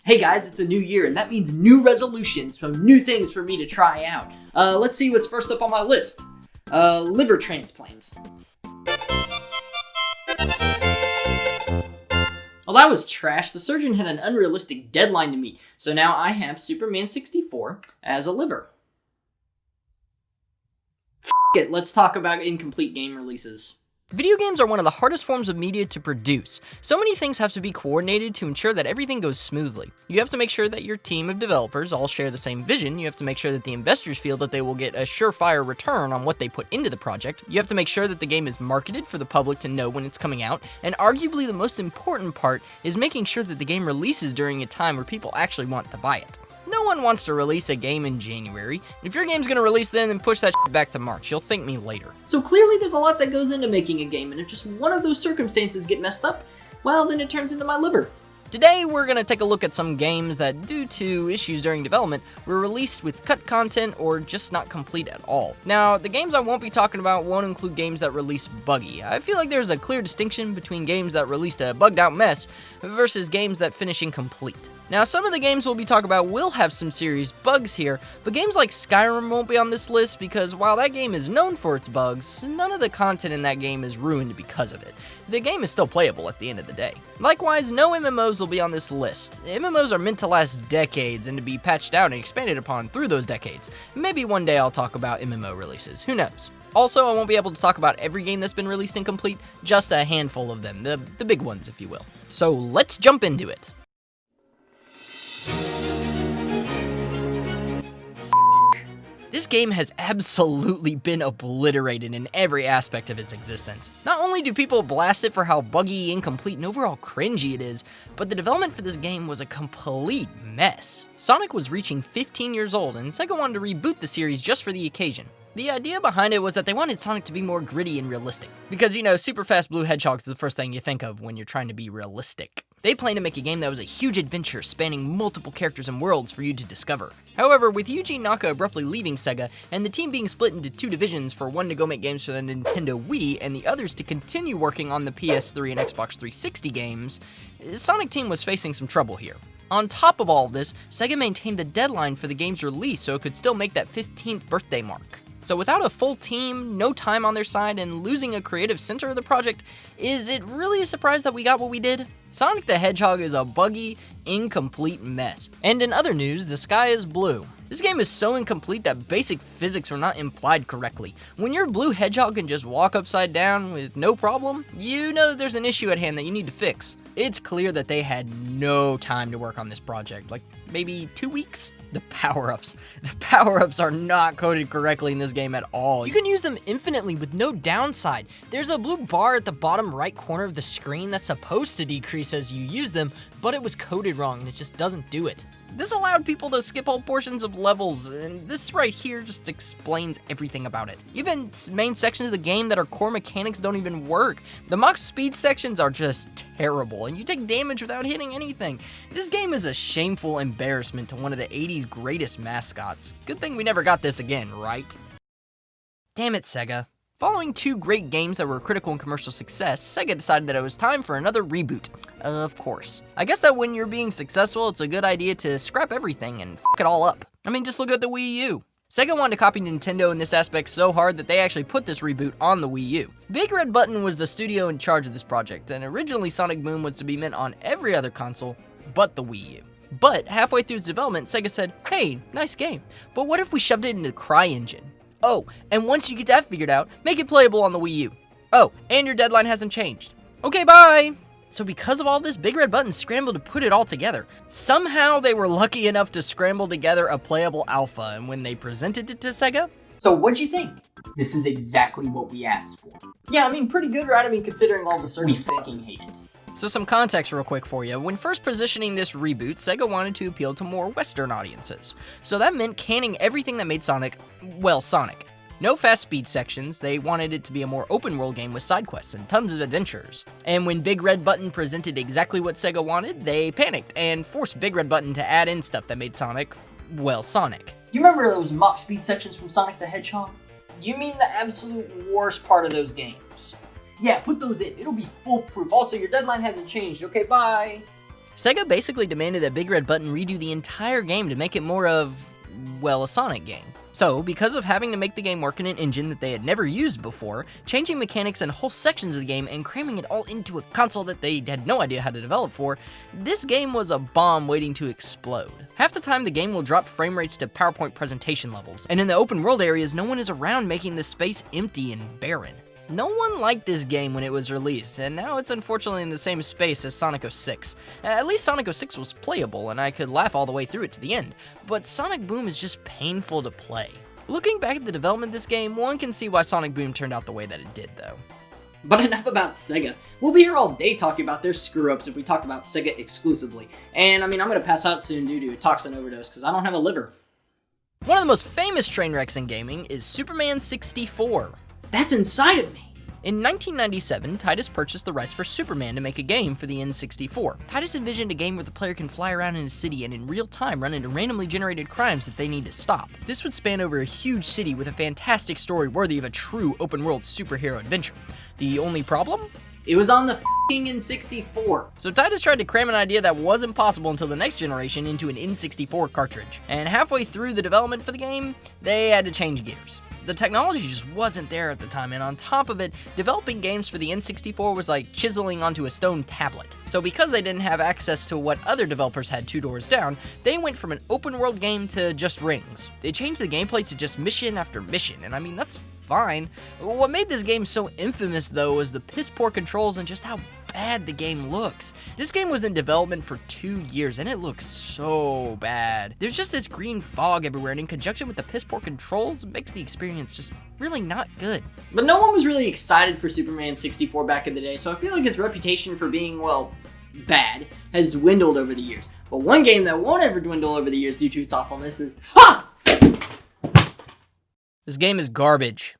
Hey guys, it's a new year, and that means new resolutions, so new things for me to try out. Let's see what's first up on my list. Liver transplant. Well, that was trash. The surgeon had an unrealistic deadline to meet, so now I have Superman 64 as a liver. F it, let's talk about incomplete game releases. Video games are one of the hardest forms of media to produce. So many things have to be coordinated to ensure that everything goes smoothly. You have to make sure that your team of developers all share the same vision. You have to make sure that the investors feel that they will get a surefire return on what they put into the project. You have to make sure that the game is marketed for the public to know when it's coming out. And arguably the most important part is making sure that the game releases during a time where people actually want to buy it. No one wants to release a game in January. If your game's gonna release then push that shit back to March. You'll thank me later. So clearly there's a lot that goes into making a game, and if just one of those circumstances get messed up, well, then it turns into my liver. Today, we're going to take a look at some games that, due to issues during development, were released with cut content or just not complete at all. Now, the games I won't be talking about won't include games that release buggy. I feel like there's a clear distinction between games that released a bugged out mess versus games that finish incomplete. Now, some of the games we'll be talking about will have some serious bugs here, but games like Skyrim won't be on this list because while that game is known for its bugs, none of the content in that game is ruined because of it. The game is still playable at the end of the day. Likewise, no MMOs will be on this list. MMOs are meant to last decades and to be patched out and expanded upon through those decades. Maybe one day I'll talk about MMO releases, who knows. Also, I won't be able to talk about every game that's been released incomplete, just a handful of them, the big ones if you will. So let's jump into it. This game has absolutely been obliterated in every aspect of its existence. Not only do people blast it for how buggy, incomplete, and overall cringy it is, but the development for this game was a complete mess. Sonic was reaching 15 years old, and Sega wanted to reboot the series just for the occasion. The idea behind it was that they wanted Sonic to be more gritty and realistic. Because, you know, super fast blue hedgehogs is the first thing you think of when you're trying to be realistic. They planned to make a game that was a huge adventure spanning multiple characters and worlds for you to discover. However, with Yuji Naka abruptly leaving Sega, and the team being split into two divisions, for one to go make games for the Nintendo Wii, and the others to continue working on the PS3 and Xbox 360 games, the Sonic team was facing some trouble here. On top of all of this, Sega maintained the deadline for the game's release so it could still make that 15th birthday mark. So without a full team, no time on their side, and losing a creative center of the project, is it really a surprise that we got what we did? Sonic the Hedgehog is a buggy, incomplete mess. And in other news, the sky is blue. This game is so incomplete that basic physics were not implied correctly. When your blue hedgehog can just walk upside down with no problem, you know that there's an issue at hand that you need to fix. It's clear that they had no time to work on this project, like maybe 2 weeks? The power-ups are not coded correctly in this game at all. You can use them infinitely with no downside. There's a blue bar at the bottom right corner of the screen that's supposed to decrease as you use them, but it was coded wrong and it just doesn't do it. This allowed people to skip whole portions of levels, and this right here just explains everything about it. Even main sections of the game that are core mechanics don't even work. The mock speed sections are just terrible, and you take damage without hitting anything. This game is a shameful embarrassment to one of the 80s greatest mascots. Good thing we never got this again, right? Damn it, Sega. Following two great games that were a critical and commercial success, Sega decided that it was time for another reboot. Of course. I guess that when you're being successful, it's a good idea to scrap everything and f*** it all up. I mean, just look at the Wii U. Sega wanted to copy Nintendo in this aspect so hard that they actually put this reboot on the Wii U. Big Red Button was the studio in charge of this project, and originally Sonic Boom was to be meant on every other console but the Wii U. But halfway through its development, Sega said, hey, nice game, but what if we shoved it into the CryEngine? Oh, and once you get that figured out, make it playable on the Wii U. Oh, and your deadline hasn't changed. Okay, bye! So because of all this, Big Red Button scrambled to put it all together. Somehow they were lucky enough to scramble together a playable alpha, and when they presented it to Sega... So what'd you think? This is exactly what we asked for. Yeah, I mean, pretty good, right? I mean, considering all the we fucking hate it. So some context real quick for you. When first positioning this reboot, Sega wanted to appeal to more Western audiences. So that meant canning everything that made Sonic, well, Sonic. No fast speed sections, they wanted it to be a more open world game with side quests and tons of adventures. And when Big Red Button presented exactly what Sega wanted, they panicked and forced Big Red Button to add in stuff that made Sonic, well, Sonic. You remember those mock speed sections from Sonic the Hedgehog? You mean the absolute worst part of those games? Yeah, put those in. It'll be foolproof. Also, your deadline hasn't changed. Okay, bye. Sega basically demanded that Big Red Button redo the entire game to make it more of, well, a Sonic game. So, because of having to make the game work in an engine that they had never used before, changing mechanics and whole sections of the game and cramming it all into a console that they had no idea how to develop for, this game was a bomb waiting to explode. Half the time the game will drop frame rates to PowerPoint presentation levels, and in the open world areas no one is around, making the space empty and barren. No one liked this game when it was released, and now it's unfortunately in the same space as Sonic 06. At least Sonic 06 was playable, and I could laugh all the way through it to the end, but Sonic Boom is just painful to play. Looking back at the development of this game, one can see why Sonic Boom turned out the way that it did, though. But enough about Sega. We'll be here all day talking about their screw-ups if we talked about Sega exclusively. And I mean, I'm gonna pass out soon due to a toxin overdose because I don't have a liver. One of the most famous train wrecks in gaming is Superman 64. That's inside of me. In 1997, Titus purchased the rights for Superman to make a game for the N64. Titus envisioned a game where the player can fly around in a city and in real time run into randomly generated crimes that they need to stop. This would span over a huge city with a fantastic story worthy of a true open-world superhero adventure. The only problem? It was on the f***ing N64. So Titus tried to cram an idea that wasn't possible until the next generation into an N64 cartridge. And halfway through the development for the game, they had to change gears. The technology just wasn't there at the time, and on top of it, developing games for the N64 was like chiseling onto a stone tablet. So because they didn't have access to what other developers had 2 doors down, they went from an open world game to just rings. They changed the gameplay to just mission after mission, and I mean, that's fine. What made this game so infamous, though, was the piss-poor controls and just how bad the game looks. This game was in development for 2 years, and it looks so bad. There's just this green fog everywhere, and in conjunction with the piss-poor controls, it makes the experience just really not good. But no one was really excited for Superman 64 back in the day, so I feel like its reputation for being, well, bad has dwindled over the years. But one game that won't ever dwindle over the years due to its awfulness is... Ha! This game is garbage.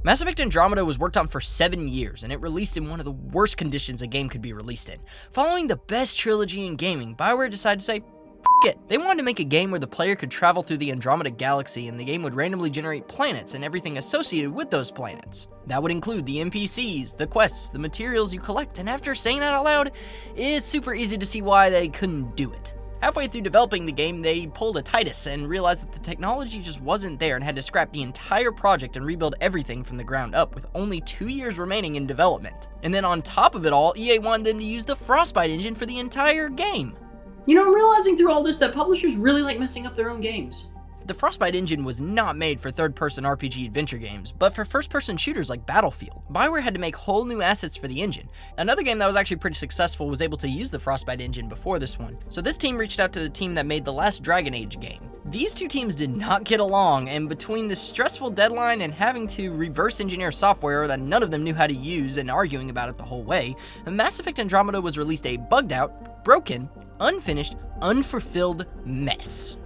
Mass Effect Andromeda was worked on for 7 years, and it released in one of the worst conditions a game could be released in. Following the best trilogy in gaming, BioWare decided to say, F it. They wanted to make a game where the player could travel through the Andromeda galaxy, and the game would randomly generate planets and everything associated with those planets. That would include the NPCs, the quests, the materials you collect, and after saying that out loud, it's super easy to see why they couldn't do it. Halfway through developing the game, they pulled a Titus and realized that the technology just wasn't there and had to scrap the entire project and rebuild everything from the ground up with only 2 years remaining in development. And then on top of it all, EA wanted them to use the Frostbite engine for the entire game. You know, I'm realizing through all this that publishers really like messing up their own games. The Frostbite engine was not made for third-person RPG adventure games, but for first-person shooters like Battlefield. BioWare had to make whole new assets for the engine. Another game that was actually pretty successful was able to use the Frostbite engine before this one, so this team reached out to the team that made the last Dragon Age game. These two teams did not get along, and between the stressful deadline and having to reverse engineer software that none of them knew how to use and arguing about it the whole way, Mass Effect Andromeda was released a bugged out, broken, unfinished, unfulfilled mess.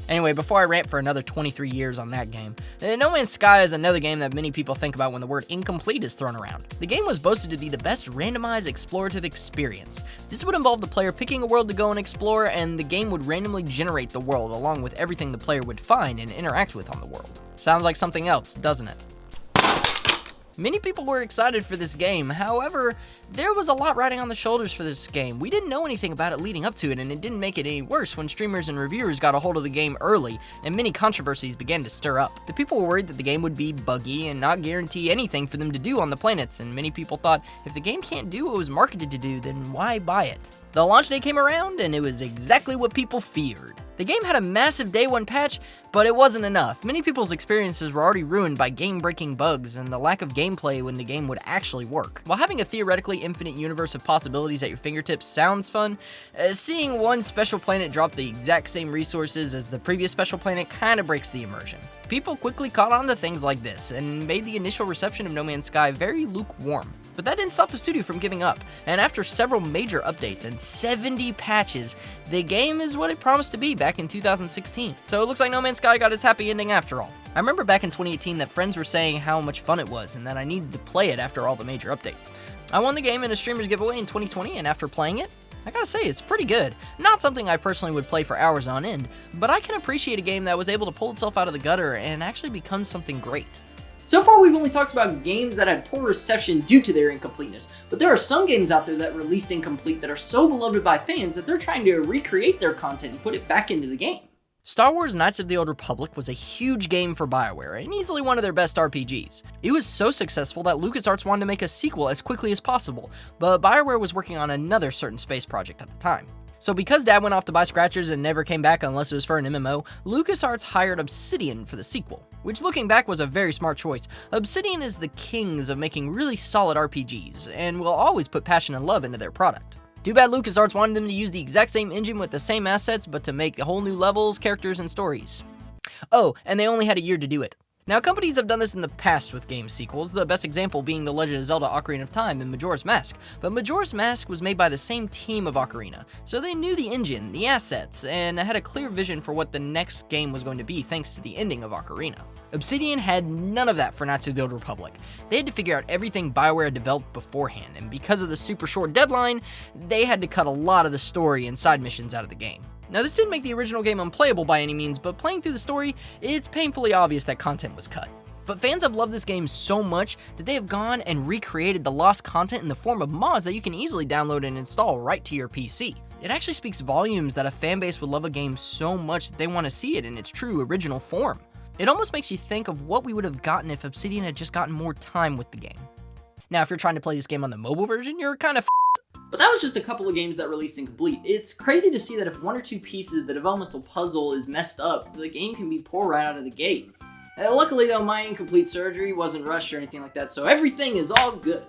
Anyway, before I rant for another 23 years on that game, No Man's Sky is another game that many people think about when the word incomplete is thrown around. The game was boasted to be the best randomized explorative experience. This would involve the player picking a world to go and explore, and the game would randomly generate the world along with everything the player would find and interact with on the world. Sounds like something else, doesn't it? Many people were excited for this game, however, there was a lot riding on the shoulders for this game. We didn't know anything about it leading up to it, and it didn't make it any worse when streamers and reviewers got a hold of the game early, and many controversies began to stir up. The people were worried that the game would be buggy and not guarantee anything for them to do on the planets, and many people thought, if the game can't do what it was marketed to do, then why buy it? The launch day came around, and it was exactly what people feared. The game had a massive day one patch, but it wasn't enough. Many people's experiences were already ruined by game-breaking bugs and the lack of gameplay when the game would actually work. While having a theoretically infinite universe of possibilities at your fingertips sounds fun, seeing one special planet drop the exact same resources as the previous special planet kinda breaks the immersion. People quickly caught on to things like this and made the initial reception of No Man's Sky very lukewarm. But that didn't stop the studio from giving up, and after several major updates and 70 patches, the game is what it promised to be back in 2016. So it looks like No Man's Sky got its happy ending after all. I remember back in 2018 that friends were saying how much fun it was and that I needed to play it after all the major updates. I won the game in a streamer's giveaway in 2020, and after playing it, I gotta say, it's pretty good. Not something I personally would play for hours on end, but I can appreciate a game that was able to pull itself out of the gutter and actually become something great. So far, we've only talked about games that had poor reception due to their incompleteness, but there are some games out there that released incomplete that are so beloved by fans that they're trying to recreate their content and put it back into the game. Star Wars Knights of the Old Republic was a huge game for BioWare and easily one of their best RPGs. It was so successful that LucasArts wanted to make a sequel as quickly as possible, but BioWare was working on another certain space project at the time. So because Dad went off to buy scratchers and never came back unless it was for an MMO, LucasArts hired Obsidian for the sequel, which looking back was a very smart choice. Obsidian is the kings of making really solid RPGs, and will always put passion and love into their product. Too bad LucasArts wanted them to use the exact same engine with the same assets, but to make whole new levels, characters, and stories. Oh, and they only had a year to do it. Now, companies have done this in the past with game sequels, the best example being The Legend of Zelda Ocarina of Time and Majora's Mask, but Majora's Mask was made by the same team of Ocarina, so they knew the engine, the assets, and had a clear vision for what the next game was going to be thanks to the ending of Ocarina. Obsidian had none of that for Knights of the Old Republic. They had to figure out everything BioWare had developed beforehand, and because of the super short deadline, they had to cut a lot of the story and side missions out of the game. Now, this didn't make the original game unplayable by any means, but playing through the story, it's painfully obvious that content was cut. But fans have loved this game so much that they have gone and recreated the lost content in the form of mods that you can easily download and install right to your PC. It actually speaks volumes that a fanbase would love a game so much that they want to see it in its true original form. It almost makes you think of what we would have gotten if Obsidian had just gotten more time with the game. Now, if you're trying to play this game on the mobile version, you're kind of But that was just a couple of games that released incomplete. It's crazy to see that if one or two pieces of the developmental puzzle is messed up, the game can be poor right out of the gate. Luckily though, my incomplete surgery wasn't rushed or anything like that, so everything is all good.